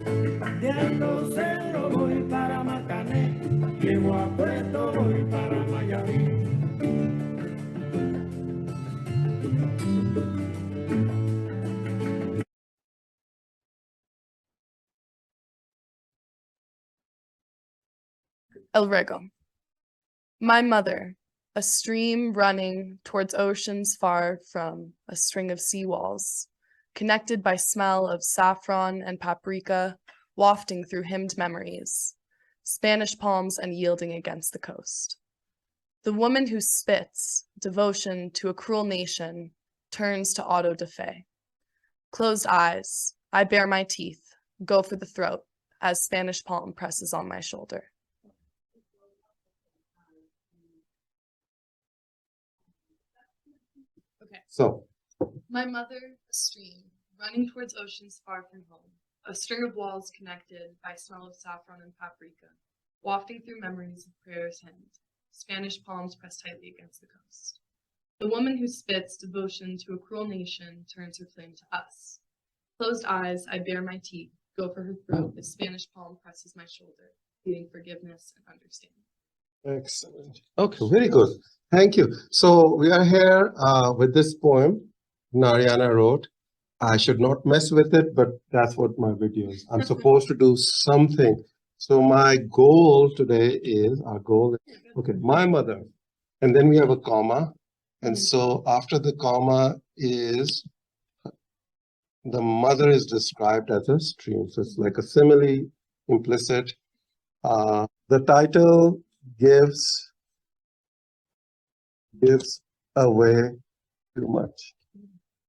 De Alto Cero voy para Macané, llego a Puerto, voy para Mayarí. El Ruego. My mother, a stream running towards oceans far from a string of seawalls, connected by smell of saffron and paprika, wafting through hymned memories, Spanish palms and yielding against the coast. The woman who spits, devotion to a cruel nation, turns to auto da fe. Closed eyes, I bare my teeth, go for the throat, as Spanish palm presses on my shoulder. Okay. So, My mother, a stream, running towards oceans far from home, a string of walls connected by smell of saffron and paprika, wafting through memories of prayers hymned, Spanish palms pressed tightly against the coast. The woman who spits devotion to a cruel nation turns her flame to us. Closed eyes, I bare my teeth, go for her throat, as Spanish palm presses my shoulder, pleading forgiveness and understanding. excellent. Okay, very good. Thank you. So we are here with this poem Narayana wrote. I should not mess with it, but that's what my video is. I'm supposed to do something. So my goal today is, okay, my mother. And then we have a comma. And so after the comma is, the mother is described as a stream. So it's like a simile implicit. The title gives away too much.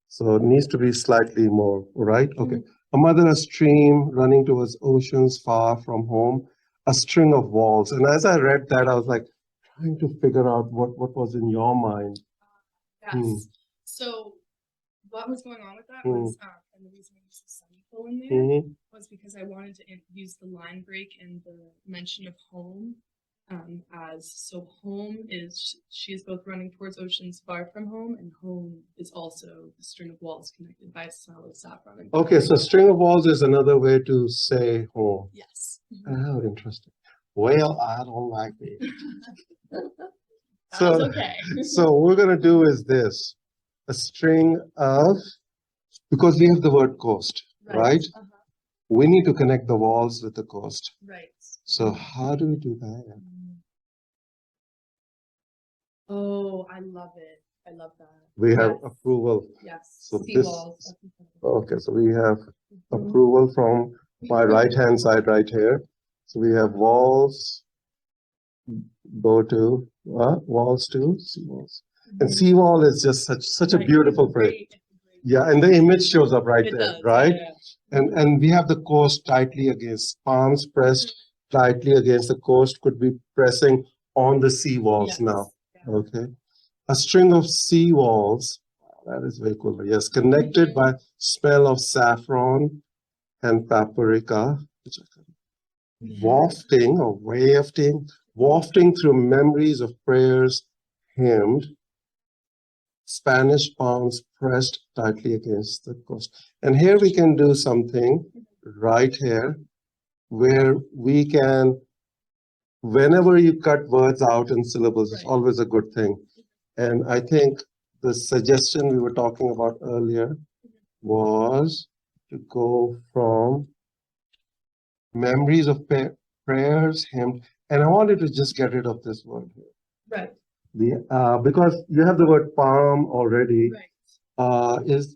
So it needs to be slightly more, right? Okay. A mother, a stream running towards oceans far from home, a string of walls. And as I read that, I was like trying to figure out what was in your mind. Yes. So what was going on with that was, and the reason I used the semicolon there was because I wanted to use the line break in the mention of home as, so home is, she is both running towards oceans far from home, and home is also the string of walls connected by a smell of saffron. And Okay, so string of walls is another way to say home. yes. Oh, interesting. Well, I don't like it. That's okay. So what we're going to do is this, a string of, because we have the word coast, right? We need to connect the walls with the coast. Right. So how do we do that? Oh, I love it. I love that. We have approval. Yes. So Seawalls. okay, so we have approval from my right-hand side right here. So we have walls, go to, walls to seawalls. And seawall is just such a beautiful phrase. Yeah, and the image shows up right there, right? Yeah. And we have the coast tightly against, palms pressed tightly against the coast, could be pressing on the sea walls now. Yeah. Okay. A string of sea walls, that is very cool. Yes, connected by smell of saffron and paprika, wafting or wafting through memories of prayers hymned, Spanish palms pressed tightly against the coast. And here we can do something right here where we can, whenever you cut words out in syllables, it's always a good thing. And I think the suggestion we were talking about earlier was to go from memories of prayers hymned, and I wanted to just get rid of this word here. Right. Because you have the word palm already. Right. Is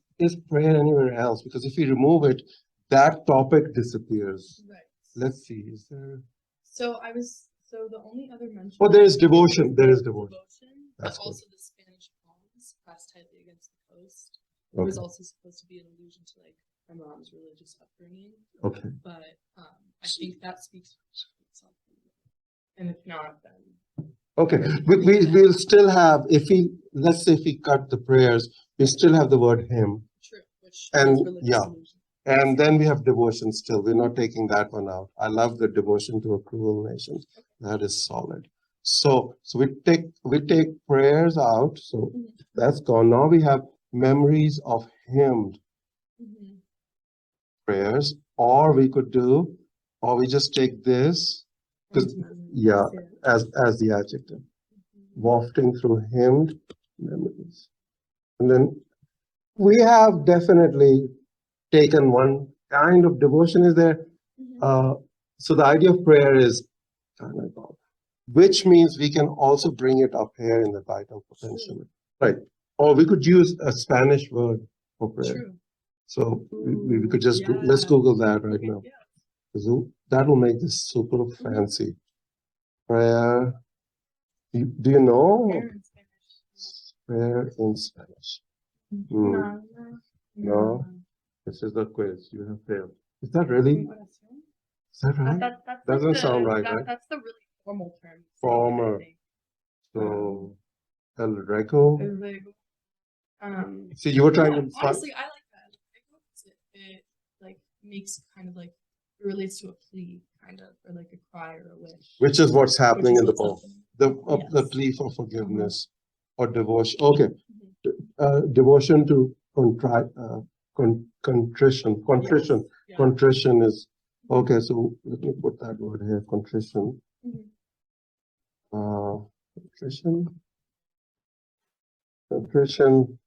prayer anywhere else? Because if you remove it, that topic disappears. Right. Let's see, is there? So the only other mention. Oh, there is devotion. There is devotion. That's but also the Spanish palms pressed tightly against the coast. It was also supposed to be an allusion to like my mom's religious upbringing. Okay. But I think that speaks for itself. And if not, then. Okay, we'll still have, let's say if we cut the prayers, we still have the word hymn. True, which and yeah, and then we have devotion still. We're not taking that one out. I love the devotion to a cruel nation. That is solid. So we take prayers out. So that's gone. Now we have memories of hymned prayers or we could do, or we just take this, because yeah, as the adjective, wafting through hymned memories. And then we have definitely taken one kind of devotion is there. So the idea of prayer is kind of, which means we can also bring it up here in the title potentially, right? Or we could use a Spanish word for prayer. True. So we could just let's Google that right now. So that will make this super fancy. Prayer. Do you know prayer in Spanish? No. This is the quiz. You have failed. Is that really? Is that right? That's Doesn't like sound right, right? That's the really formal term. Former. So El Ruego. Ruego. See, you were trying to find. Honestly, I like that. Ruego, it like makes kind of like it relates to a plea, kind of, or like a cry or a wish. Which is what's happening in the poem. Yes. The plea for forgiveness or devotion. Okay. Devotion to contrition. Contrition. Yes. Contrition is okay. So let me put that word here. Contrition. Contrition. Contrition.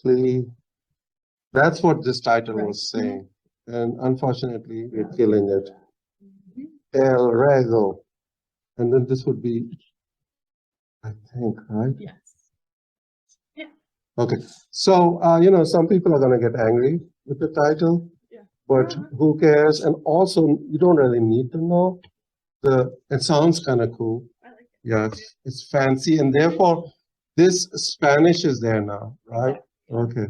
Plea. That's what this title was saying, and unfortunately, we're killing it. El Ruego, and then this would be, I think, right? Yes. Yeah. Okay, so some people are going to get angry with the title, but who cares? And also, you don't really need to know. It sounds kind of cool. I like it. Yeah, it's fancy, and therefore, this Spanish is there now, right? Okay.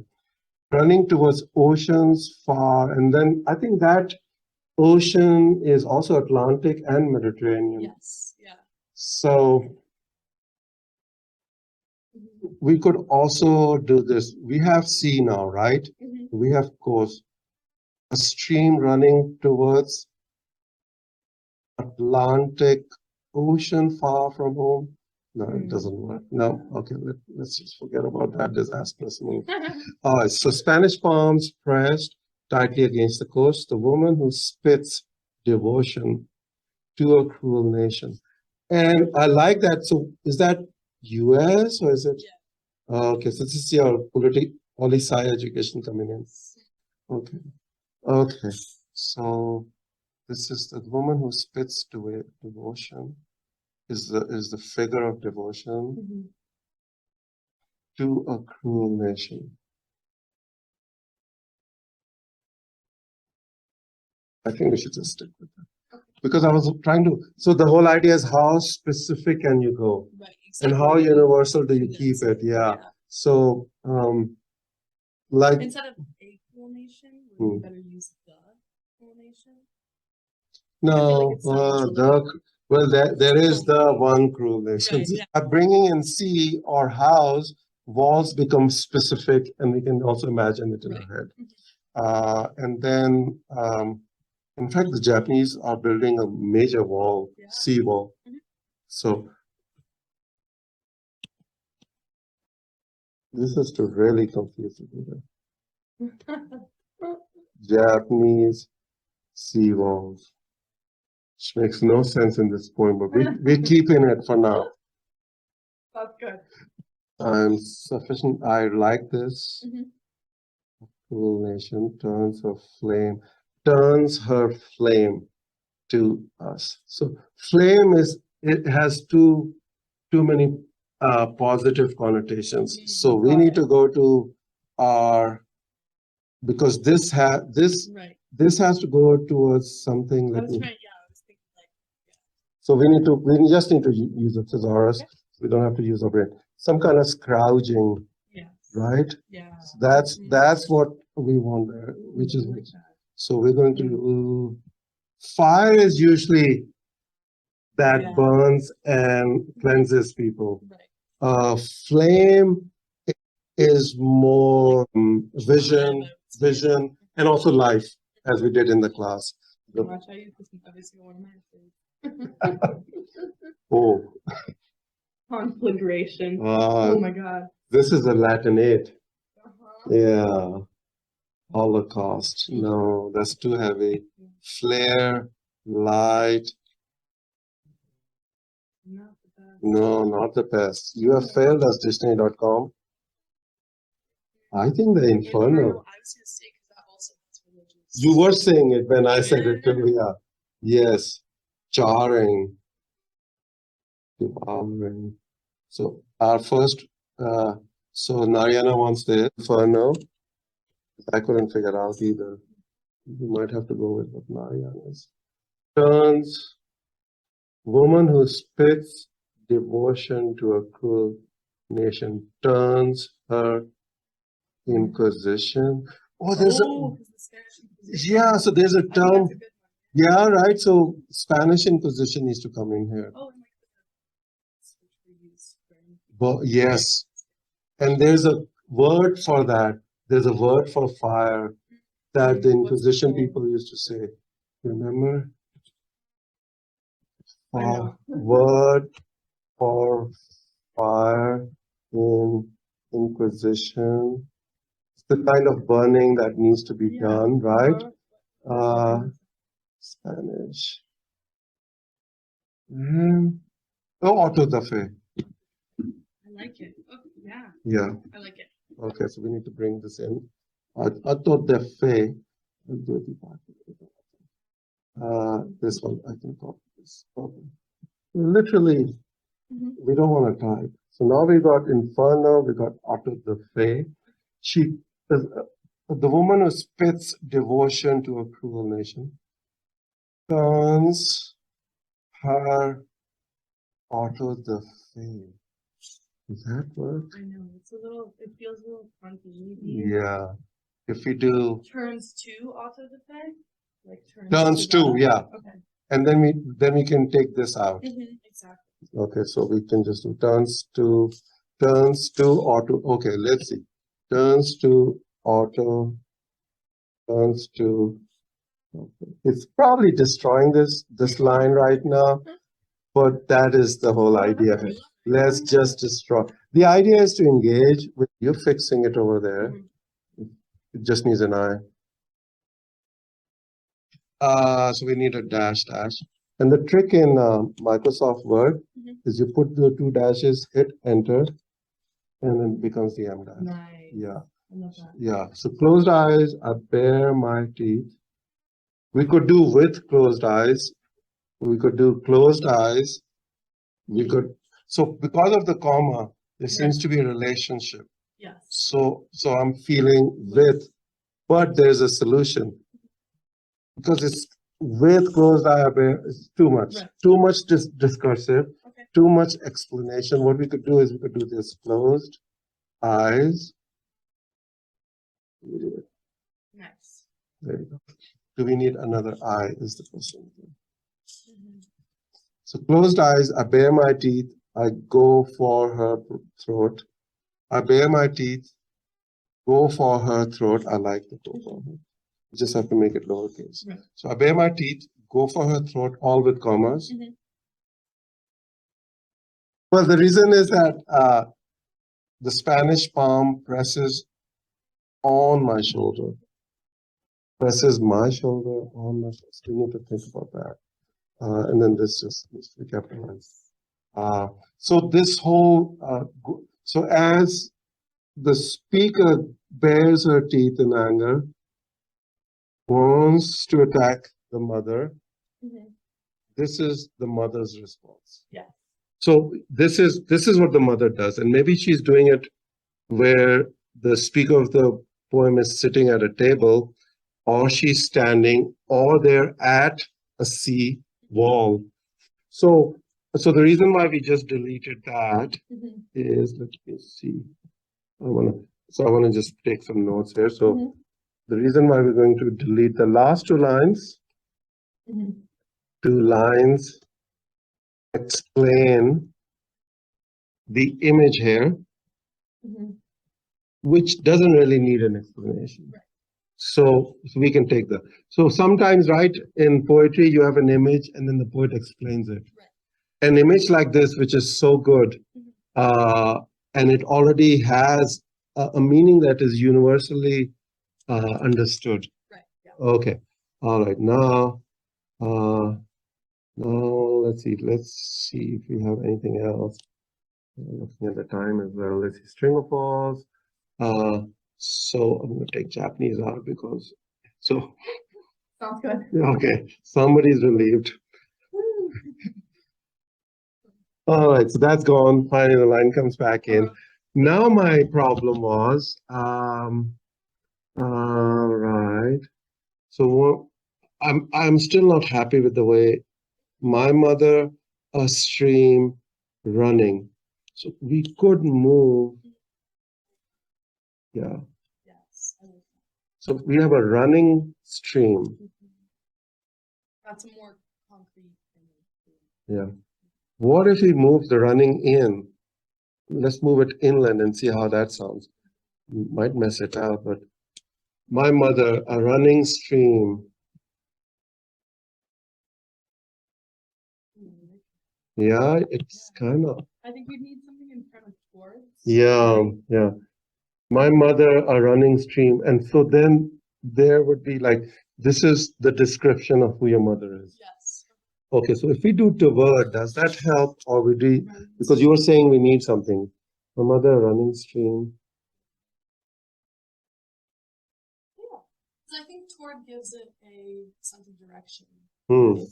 Running towards oceans far, and then I think that ocean is also Atlantic and Mediterranean. Yes. Yeah. So we could also do this. We have sea now, right? We have coast, a stream running towards Atlantic Ocean far from home. No, it doesn't work. No, okay, let's just forget about that disastrous move. All right, so Spanish palms pressed tightly against the coast, the woman who spits devotion to a cruel nation. And I like that. So is that US or is it? Yeah. Okay, so this is your poli-sci education coming in. Okay, okay. So this is the woman who spits devotion. Is the figure of devotion to a cruel nation. I think we should just stick with that. Because I was trying to, so the whole idea is how specific can you go? Right, exactly. And how universal do you keep it? Yeah. So, like. Instead of a cruel nation, would you better use the cruel nation? No, well, there is the one cruel nation. Right, yeah. By bringing in sea or house, walls become specific, and we can also imagine it in our head. And then, in fact, the Japanese are building a major wall, sea wall. So this is to really confuse people. Japanese sea walls. Which makes no sense in this poem, but we're keeping it for now. That's good. I'm sufficient. I like this. Cruel nation turns her flame to us. So flame it has too many positive connotations. So we need to go to our, because this has to go towards something. So we just need to use a thesaurus. We don't have to use our brain. Some kind of scrounging, right? Yeah. So that's what we want there, which is so we're going to do. Fire is usually that burns and cleanses people. Flame is more vision, and also life, as we did in the class. Watch, I use this in every single one of my essays. Oh. Conflagration. Oh my God. This is a Latinate. Yeah. Holocaust. No, that's too heavy. Flare, light. Not the best. No, not the best. You have failed us, Disney.com. I think the Inferno. I was gonna say because that also has religious. You were saying it when I said it too. Yeah. Yes. Jarring. Devouring. So our first, so Narayana wants the Inferno. I couldn't figure out either. You might have to go with what Narayana is. Turns. Woman who spits devotion to a cruel nation turns her Inquisition. Oh, there's a 'cause the Spanish Inquisition. yeah. So there's a I think term. that's a good one. Yeah, right. So Spanish Inquisition needs to come in here. Oh, and like the which we use for- But yes, and there's a word for that. There's a word for fire that the Inquisition people used to say. Remember? I know. Word for fire in Inquisition. It's the kind of burning that needs to be Yeah. done, right? Uh-huh. Spanish. Oh, auto da fe. I like it. Oh, yeah, Yeah. I like it. Okay, so we need to bring this in. Auto da fe. This one, I can copy this. Okay. Literally, Mhm. we don't want to type. So now we got Inferno, we got Auto da fe. The woman who spits devotion to a cruel nation turns her Auto da fe. Does that work? I know, it's a little, it feels a little funky. Yeah. If we do Turns to auto da fe? Like turns to, the- yeah. Okay. And then we can take this out. Exactly. Okay, so we can just do turns to auto. Okay, let's see. Turns to auto, turns to. Okay. It's probably destroying this line right now, but that is the whole idea. Let's just destroy. The idea is to engage with you fixing it over there. It just needs an eye. So we need a dash. And the trick in Microsoft Word is you put the two dashes, hit enter, and then it becomes the M dash. Nice. Yeah. I love that. Yeah. So closed eyes, I bare my teeth. We could do with closed eyes. We could do closed eyes. We could, so because of the comma, there seems to be a relationship. Yes. So I'm feeling with, but there's a solution. Because it's with closed eye, it's too much. Right. Too much discursive, Okay. too much explanation. What we could do is we could do this closed eyes. Nice. There you go. Do we need another eye is the question. So closed eyes, I bare my teeth, I go for her throat. I bare my teeth, go for her throat. I like the go for her. You just have to make it lowercase. Right. So I bare my teeth, go for her throat, all with commas. Well, the reason is that the Spanish palm presses on my shoulder. Presses my shoulder on my shoulder. So we need to think about that. And then this just needs to be capitalized. So this whole, so as the speaker bares her teeth in anger, wants to attack the mother, this is the mother's response. Yeah. So this is what the mother does, and maybe she's doing it where the speaker of the poem is sitting at a table, or she's standing, or they're at a sea wall. So the reason why we just deleted that is, let me see. I want to just take some notes here. So the reason why we're going to delete the last two lines, explain the image here, which doesn't really need an explanation. Right. So we can take that. So sometimes, right, in poetry, you have an image and then the poet explains it. Right. An image like this, which is so good, and it already has a meaning that is universally Understood. Right. Yeah. Okay. All right. Now, let's see. Let's see if we have anything else. Looking at the time as well. Let's see. String of falls. So I'm going to take Japanese out because. So Sounds good. okay, somebody's relieved. All right, so that's gone. Finally, the line comes back in. Now my problem was, all right. So I'm still not happy with the way my mother, a stream, running. So we could move. Yeah. Yes. So we have a running stream. That's a more concrete thing. Yeah. What if we move the running in? Let's move it inland and see how that sounds. Might mess it up, but my mother, a running stream. Yeah, it's kind of. I think we need something in front of towards. Yeah, yeah. My mother, a running stream. And so then there would be like, this is the description of who your mother is. Yes. Okay, so if we do toward, does that help? Or we do, because you were saying we need something. My mother, a running stream. Yeah. So I think toward gives it a sense of direction. Hmm.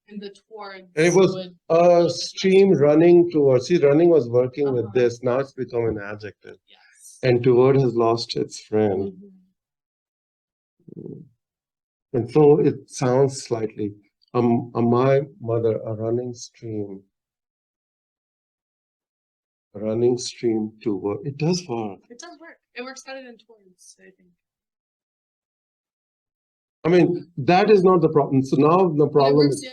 And the towards. And it was a stream running towards. See, running was working with this. Now it's become an adjective. Yes. And toward has lost its friend. And so it sounds slightly, my mother, a running stream to work. It does work. It does work. It works better than towards, I think. I mean, that is not the problem. So now the problem is,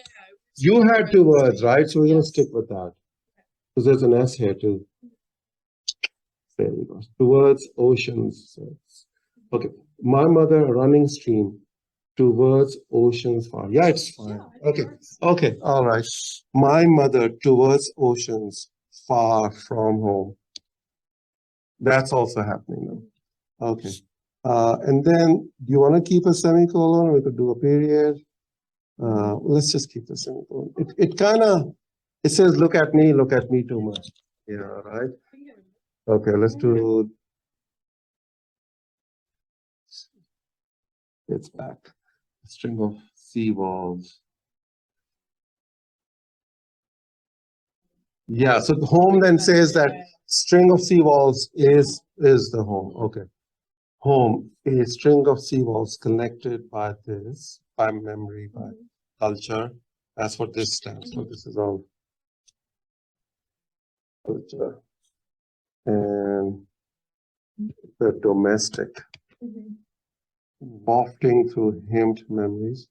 you had two words, right? So we're going to stick with that. Because there's an S here too. There we go. Towards oceans. Okay. My mother, a running stream towards oceans far. Yeah, it's fine. Okay. Okay. All right. My mother towards oceans far from home. That's also happening now. Okay. And then do you want to keep a semicolon? We could do a period. Let's just keep the semicolon. It kind of, it says, look at me too much. Yeah, right? Okay, let's do, it's back. A string of seawalls. Yeah, so the home then says that string of seawalls is the home. Okay. Home, a string of seawalls connected by this, by memory, by culture. That's what this stands for. This is all culture. And the domestic, wafting through hymned memories,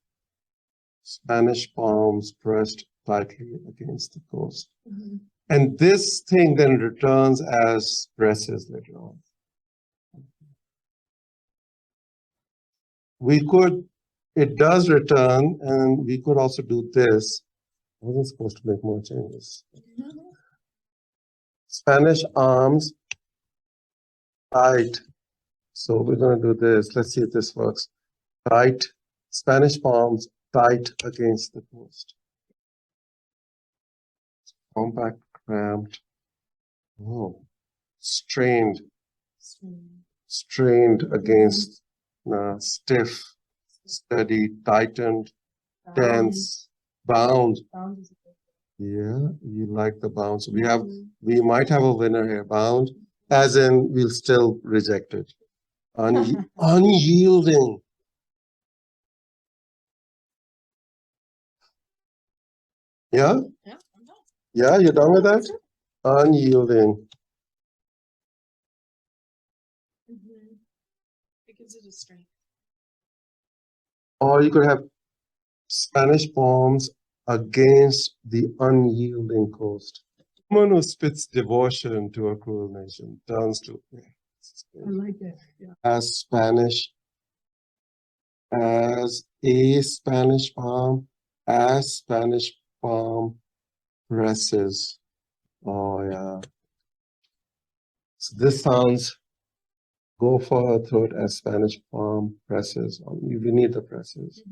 Spanish palms pressed tightly against the coast. And this thing then returns as presses later on. We could, it does return, and we could also do this. I wasn't supposed to make more changes. Spanish arms tight. So we're going to do this. Let's see if this works. Tight, Spanish palms tight against the coast. Compact, cramped. Oh, strained against, stiff, steady, tightened, tense, bound. Yeah, you like the bound. So we might have a winner here. Bound, as in we'll still reject it. Unyielding. Yeah? Yeah, I'm done. Yeah, you're done with that? Unyielding. It gives it a strength. Or you could have Spanish palms against the unyielding coast. Someone who spits devotion to a cruel nation turns to. I like that. Yeah. As a Spanish palm, as Spanish palm presses. Oh, yeah. So this sounds go for her throat as Spanish palm presses. We need the presses.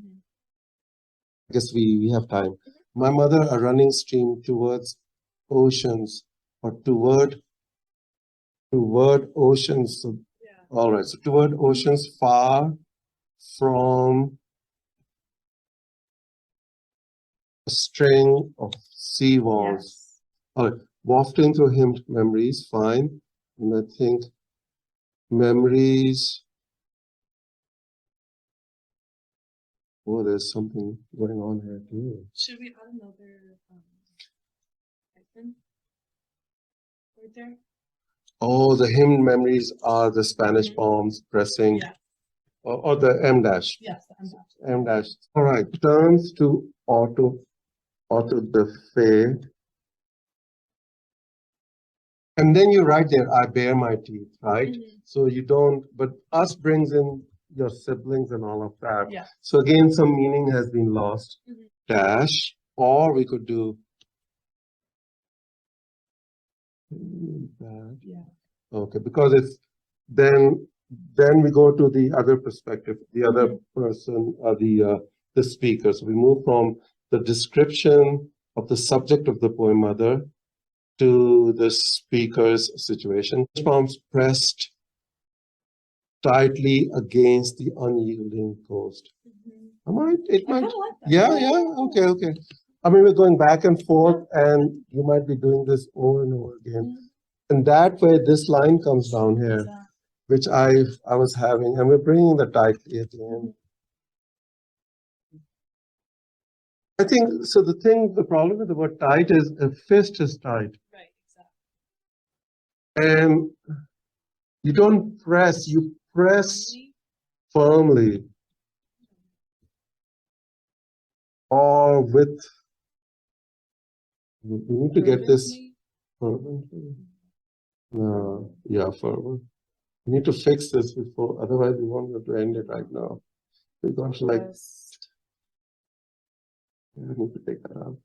I guess we have time. My mother, a running stream towards oceans or toward oceans. So, all right, so toward oceans far from a string of sea walls. Yes. All right, wafting through hymned memories, fine. And I think memories. Oh, there's something going on here too. Should we add another hyphen right there? Oh, the hymn memories are the Spanish palms pressing, Yeah. or the M dash. Yes, I'm M dash. All right, turns to auto the fe. And then you write there, I bare my teeth, right? So you don't, but us brings in your siblings and all of that. Yeah. So again, some meaning has been lost. Dash, or we could do that. Yeah. Okay, because it's then we go to the other perspective, the other person, the speaker. So we move from the description of the subject of the poem mother to the speaker's situation. Palms pressed tightly against the unyielding coast. It might, yeah, okay. I mean, we're going back and forth, and you might be doing this over and over again. And that way, this line comes down here, which I was having, and we're bringing the tightly at the end. I think, so the problem with the word tight is a fist is tight. Right, exactly. And you don't press, you press firmly or with, we need to get this fervently. No, yeah, fervent. We need to fix this before, otherwise we won't be able to end it right now. We're going to like, we need to take that out.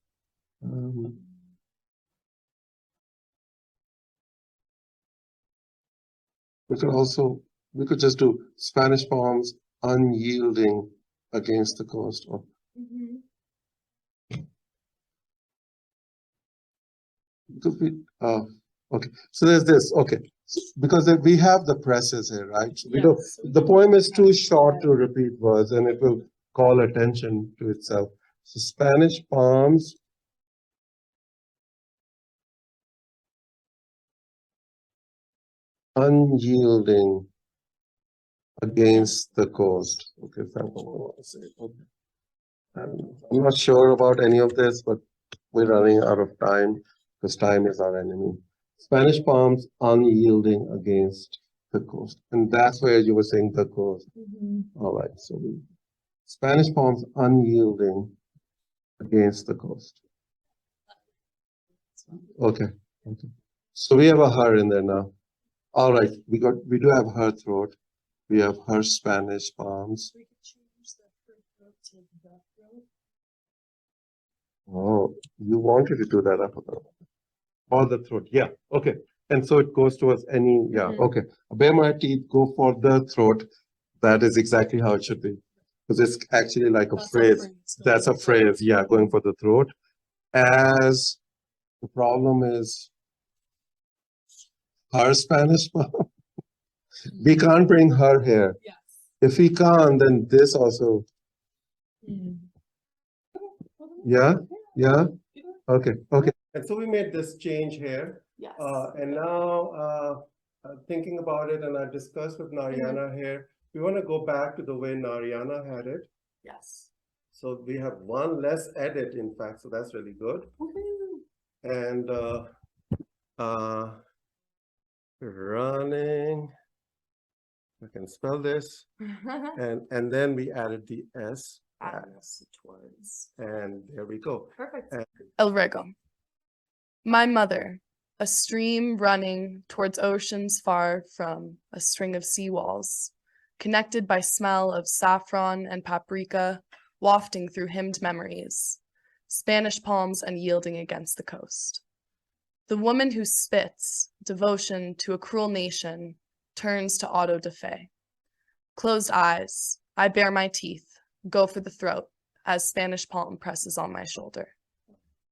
We could just do Spanish palms unyielding against the coast. Because okay, so there's this, okay, because we have the presses here, right? So we don't, the poem is too short to repeat words and it will call attention to itself. So Spanish palms unyielding against the coast. Okay, that's what I want to say. Okay. I'm not sure about any of this, but we're running out of time because time is our enemy. Spanish palms unyielding against the coast. And that's where you were saying the coast. All right, so Spanish palms unyielding against the coast. Okay. So we have a her in there now. All right, we do have her throat. We have her Spanish palms. We could change the throat to the throat. Oh, you wanted to do that up or the throat. Yeah, okay. And so it goes towards any, yeah, okay. Bare my teeth, go for the throat. That is exactly how it should be. Because it's actually like a phrase. That's a phrase, yeah, going for the throat. As the problem is her Spanish palm. We can't bring her here. Yes. If we can't, then this also. Yeah. Okay. And so we made this change here. Yes. And now, thinking about it, and I discussed with Narayana here, we want to go back to the way Narayana had it. Yes. So we have one less edit, in fact, so that's really good. And running, I can spell this, and then we added the S. Towards. And there we go. Perfect. El Ruego. My mother, a stream running towards oceans far from a string of seawalls, connected by smell of saffron and paprika, wafting through hymned memories, Spanish palms unyielding against the coast. The woman who spits, devotion to a cruel nation, turns to auto da fe. Closed eyes, I bare my teeth, go for the throat, as Spanish palm presses on my shoulder.